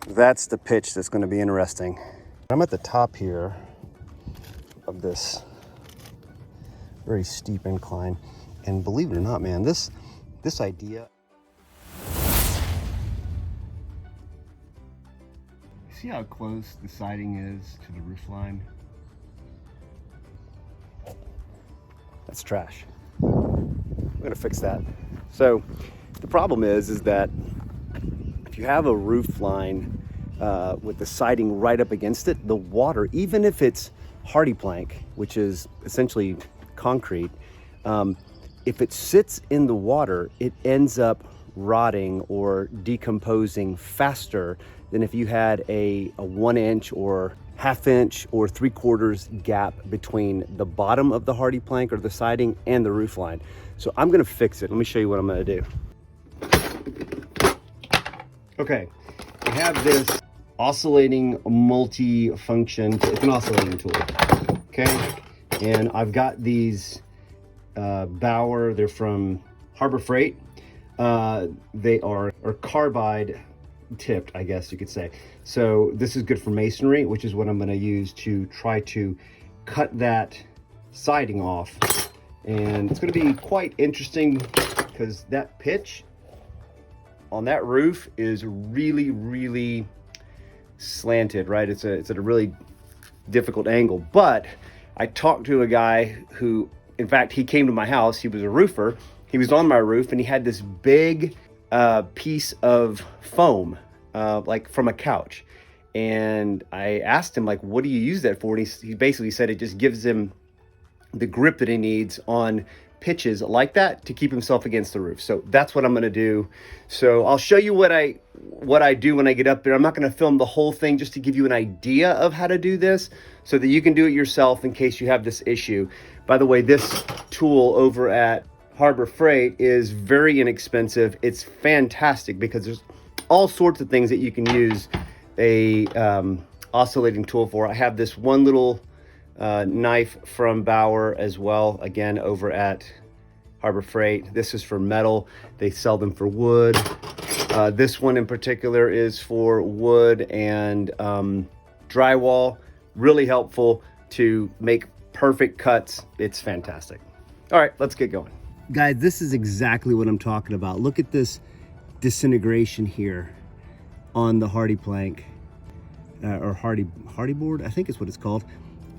That's the pitch that's going to be interesting. I'm at the top here of this very steep incline, and believe it or not, man, this idea. See how close the siding is to the roof line? That's trash. I'm gonna fix that. So the problem is that if you have a roof line with the siding right up against it, the water, even if it's HardiePlank, which is essentially concrete, if it sits in the water, it ends up rotting or decomposing faster than if you had a 1 inch or ½ inch or 3/4 gap between the bottom of the HardiePlank or the siding and the roof line. So I'm gonna fix it. Let me show you what I'm gonna do. Okay, I have this oscillating multi-function, it's an oscillating tool, okay? And I've got these Bauer, they're from Harbor Freight. They are carbide tipped, I guess you could say. So this is good for masonry, which is what I'm gonna use to try to cut that siding off. And it's gonna be quite interesting because that pitch on that roof is really, really slanted, right? It's at a really difficult angle. But I talked to a guy who, in fact, he came to my house. He was a roofer. He was on my roof and he had this big piece of foam, like from a couch. And I asked him, like, what do you use that for? And he basically said it just gives him the grip that he needs on pitches like that to keep himself against the roof. So that's what I'm gonna do. So I'll show you what I do when I get up there. I'm not gonna film the whole thing, just to give you an idea of how to do this so that you can do it yourself in case you have this issue. By the way, this tool over at Harbor Freight is very inexpensive. It's fantastic because there's all sorts of things that you can use a oscillating tool for. I have this one little knife from Bauer as well, again over at Harbor Freight. This is for metal. They sell them for wood. This one in particular is for wood and drywall. Really helpful to make perfect cuts. It's fantastic. All right, let's get going. Guys, this is exactly what I'm talking about. Look at this disintegration here on the HardiePlank or Hardie board, I think is what it's called.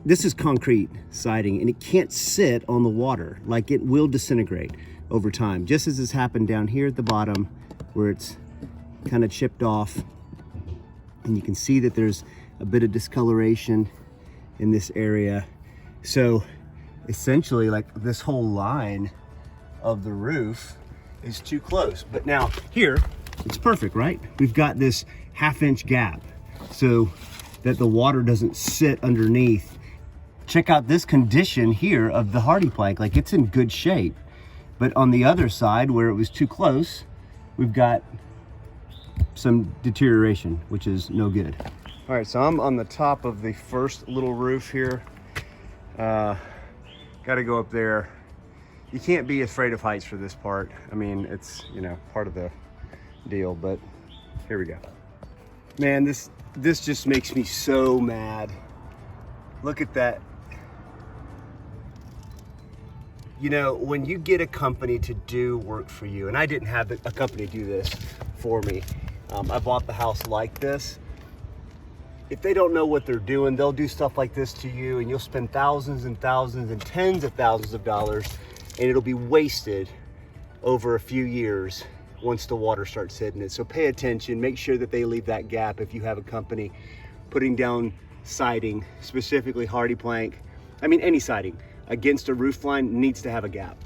This is concrete siding and it can't sit on the water. Like, it will disintegrate over time, just as has happened down here at the bottom where it's kind of chipped off. And you can see that there's a bit of discoloration in this area. So essentially, like, this whole line of the roof is too close. But now here, it's perfect, right? We've got this ½ inch gap so that the water doesn't sit underneath. Check out this condition here of the HardiePlank. Like, it's in good shape. But on the other side, where it was too close, we've got some deterioration, which is no good. All right, so I'm on the top of the first little roof here. Got to go up there. You can't be afraid of heights for this part. I mean, it's, you know, part of the deal, but here we go. Man, this just makes me so mad. Look at that. You know, when you get a company to do work for you, and I didn't have a company do this for me. I bought the house like this. If they don't know what they're doing, they'll do stuff like this to you, and you'll spend thousands and thousands and tens of thousands of dollars, and it'll be wasted over a few years once the water starts hitting it. So pay attention, make sure that they leave that gap if you have a company putting down siding, specifically HardiePlank. I mean, any siding against a roof line needs to have a gap.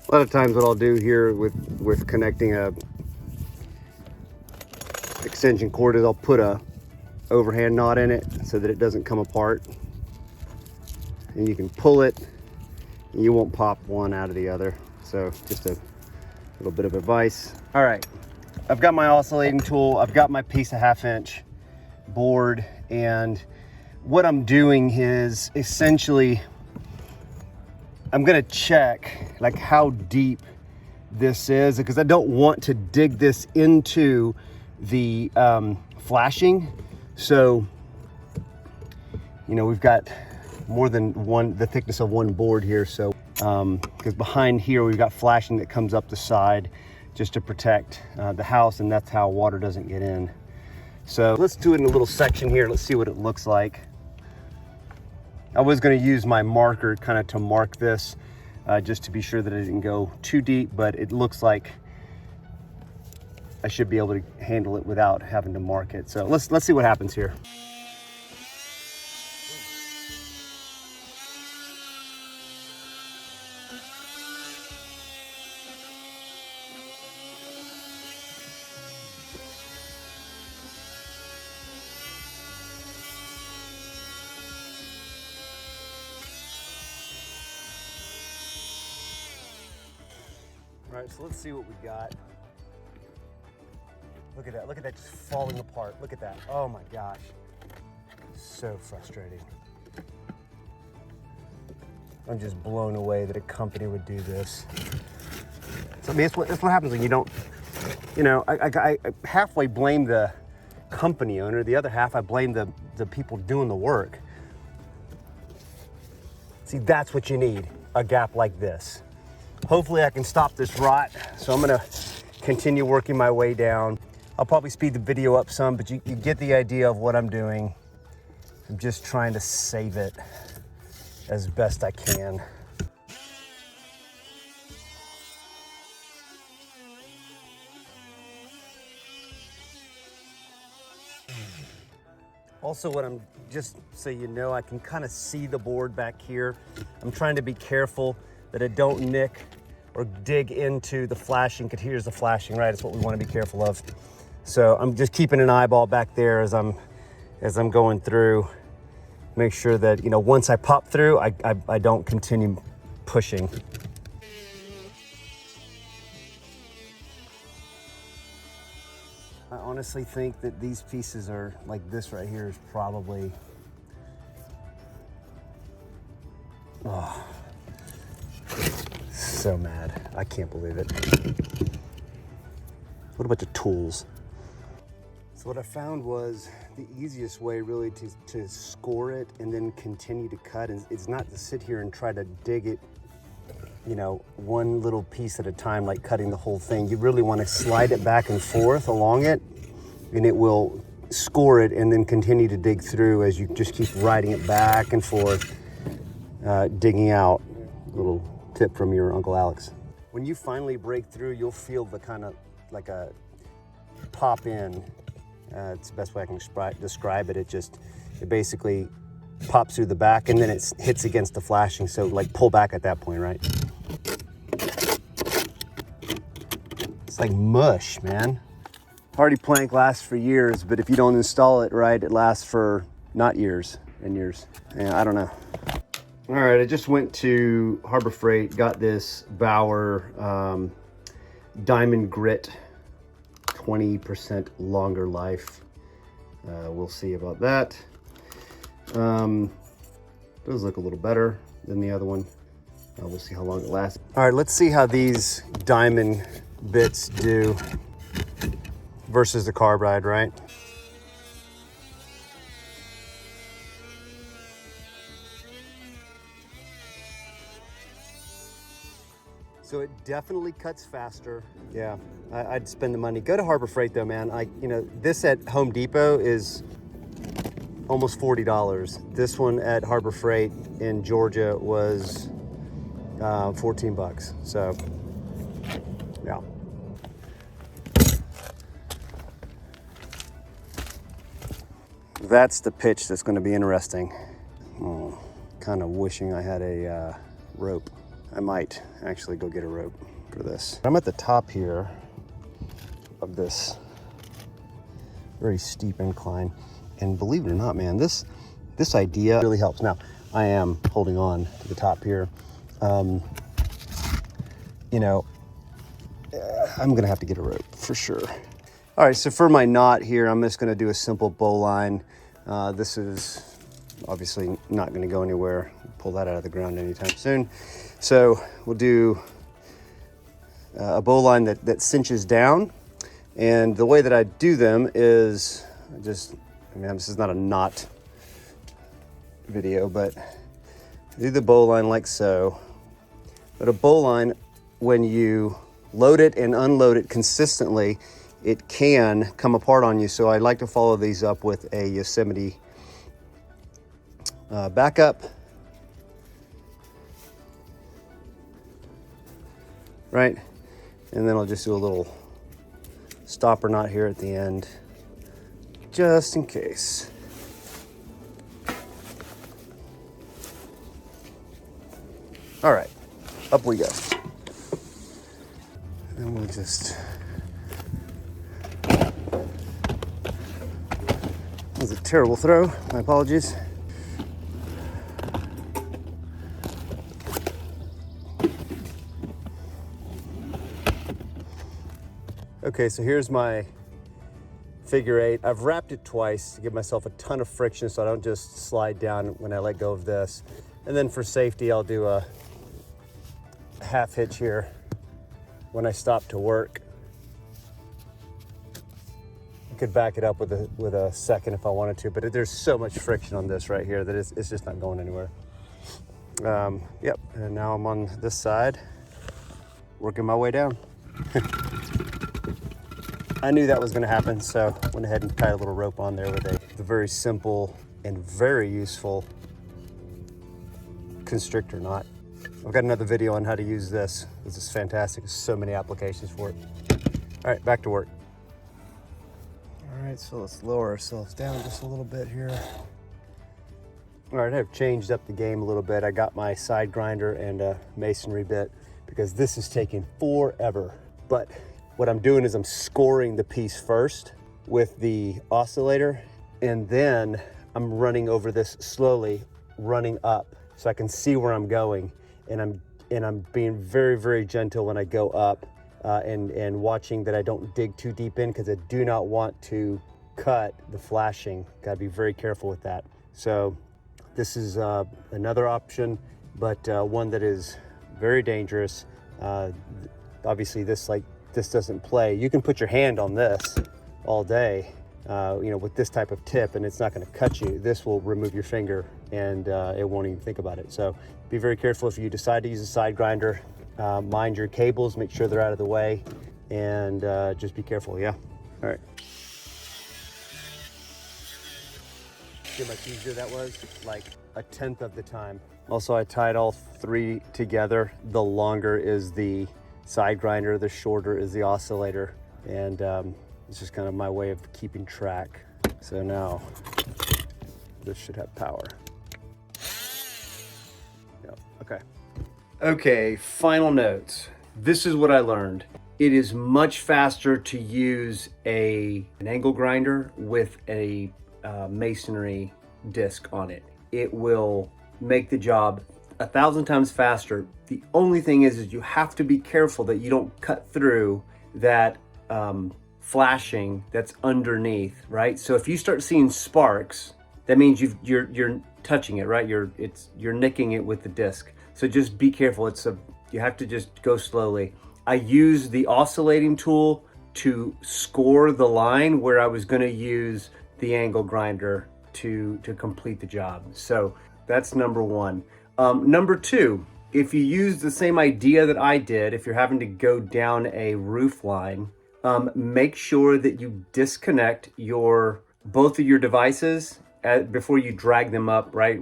A lot of times what I'll do here with connecting a extension cord is I'll put a overhand knot in it so that it doesn't come apart. And you can pull it and you won't pop one out of the other. So just a little bit of advice. All right, I've got my oscillating tool. I've got my piece of ½ inch board, and what I'm doing is essentially I'm gonna check like how deep this is, because I don't want to dig this into the flashing. So, you know, we've got more than the thickness of one board here. So, because behind here, we've got flashing that comes up the side just to protect the house, and that's how water doesn't get in. So let's do it in a little section here. Let's see what it looks like. I was going to use my marker kind of to mark this just to be sure that it didn't go too deep, but it looks like I should be able to handle it without having to mark it. So let's see what happens here. All right, so let's see what we got. Look at that just falling apart. Look at that, oh my gosh. So frustrating. I'm just blown away that a company would do this. So I mean, that's what happens when you don't, you know, I halfway blame the company owner, the other half I blame the people doing the work. See, that's what you need, a gap like this. Hopefully I can stop this rot. So I'm gonna continue working my way down. I'll probably speed the video up some, but you get the idea of what I'm doing. I'm just trying to save it as best I can. Also, what I'm, just so you know, I can kind of see the board back here. I'm trying to be careful that I don't nick or dig into the flashing, because here's the flashing, right? It's what we want to be careful of. So I'm just keeping an eyeball back there as I'm going through. Make sure that, you know, once I pop through, I don't continue pushing. I honestly think that these pieces are, like this right here is probably, oh, so mad. I can't believe it. What a bunch of tools. So what I found was the easiest way really to score it and then continue to cut is not to sit here and try to dig it, you know, one little piece at a time, like cutting the whole thing. You really want to slide it back and forth along it, and it will score it and then continue to dig through as you just keep riding it back and forth, digging out. Little tip from your Uncle Alex. When you finally break through, you'll feel the kind of like a pop in. It's the best way I can describe it. It basically pops through the back and then it hits against the flashing. So like pull back at that point, right? It's like mush, man. HardiePlank lasts for years, but if you don't install it right, it lasts for not years and years. Yeah, I don't know. All right, I just went to Harbor Freight, got this Bauer diamond grit, 20% longer life. We'll see about that. Does look a little better than the other one. We'll see how long it lasts. All right, let's see how these diamond bits do versus the carbide, right? So it definitely cuts faster. Yeah, I'd spend the money. Go to Harbor Freight though, man. You know, this at Home Depot is almost $40. This one at Harbor Freight in Georgia was 14 bucks. So, yeah. That's the pitch that's going to be interesting. Oh, kind of wishing I had a rope. I might actually go get a rope for this. I'm at the top here of this very steep incline, and believe it or not, man, this idea really helps. Now, I am holding on to the top here. You know, I'm gonna have to get a rope for sure. All right, so for my knot here, I'm just gonna do a simple bowline. This is obviously not gonna go anywhere. Pull that out of the ground anytime soon. So we'll do a bowline that cinches down. And the way that I do them is I mean, this is not a knot video, but I do the bowline like so. But a bowline, when you load it and unload it consistently, it can come apart on you. So I like to follow these up with a Yosemite backup. Right? And then I'll just do a little stopper knot here at the end, just in case. All right, up we go. And we'll just, that was a terrible throw, my apologies. Okay, so here's my figure eight. I've wrapped it twice to give myself a ton of friction so I don't just slide down when I let go of this. And then for safety, I'll do a half hitch here when I stop to work. I could back it up with a second if I wanted to, but there's so much friction on this right here that it's just not going anywhere. Yep, and now I'm on this side, working my way down. I knew that was going to happen, so went ahead and tied a little rope on there with a very simple and very useful constrictor knot. I've got another video on how to use this. This is fantastic. There's so many applications for it. All right, back to work. All right, so let's lower ourselves down just a little bit here. All right, I've changed up the game a little bit. I got my side grinder and a masonry bit because this is taking forever. But what I'm doing is I'm scoring the piece first with the oscillator, and then I'm running over this slowly, running up so I can see where I'm going. And I'm being very, very gentle when I go up and watching that I don't dig too deep in because I do not want to cut the flashing. Gotta be very careful with that. So this is another option, but one that is very dangerous. Obviously this doesn't play. You can put your hand on this all day, with this type of tip, and it's not going to cut you. This will remove your finger, and it won't even think about it. So be very careful if you decide to use a side grinder. Mind your cables, make sure they're out of the way, and just be careful. Yeah. All right. See how much easier that was? Like a tenth of the time. Also, I tied all three together. The longer is the side grinder, the shorter is the oscillator, and it's just kind of my way of keeping track. So now this should have power. Yep. Okay, final notes. This is what I learned. It is much faster to use an angle grinder with a masonry disc on it. It will make the job 1,000 times faster. The only thing is you have to be careful that you don't cut through that flashing that's underneath, right? So if you start seeing sparks, that means you're touching it, right? You're nicking it with the disc. So just be careful. You have to just go slowly. I use the oscillating tool to score the line where I was going to use the angle grinder to complete the job. So that's number one. Number two, if you use the same idea that I did, if you're having to go down a roof line, make sure that you disconnect both of your devices before you drag them up, right?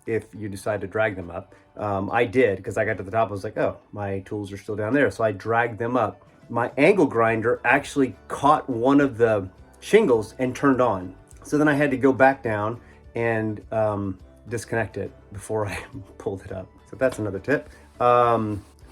If you decide to drag them up. I did, because I got to the top, I was like, oh, my tools are still down there. So I dragged them up. My angle grinder actually caught one of the shingles and turned on. So then I had to go back down and disconnect it before I pulled it up. So that's another tip.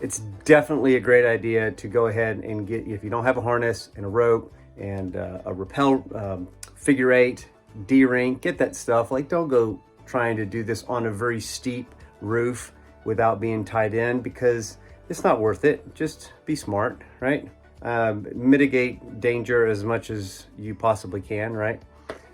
It's definitely a great idea to go ahead and get, if you don't have a harness and a rope and a rappel figure eight, D-ring, get that stuff. Like, don't go trying to do this on a very steep roof without being tied in, because it's not worth it. Just be smart, right? Mitigate danger as much as you possibly can, right?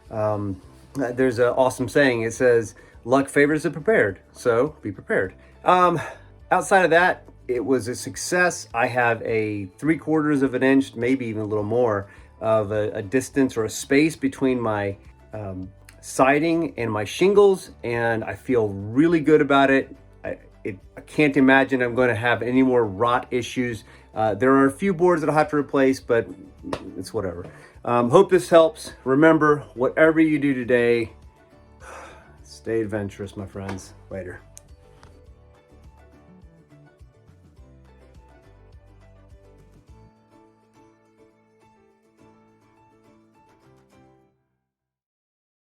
There's an awesome saying. It says, luck favors the prepared, so be prepared. Outside of that, it was a success. I have a 3/4 of an inch, maybe even a little more, of a distance or a space between my siding and my shingles, and I feel really good about it. I can't imagine I'm going to have any more rot issues. There are a few boards that I'll have to replace, but it's whatever. Hope this helps. Remember, whatever you do today, stay adventurous, my friends. Later.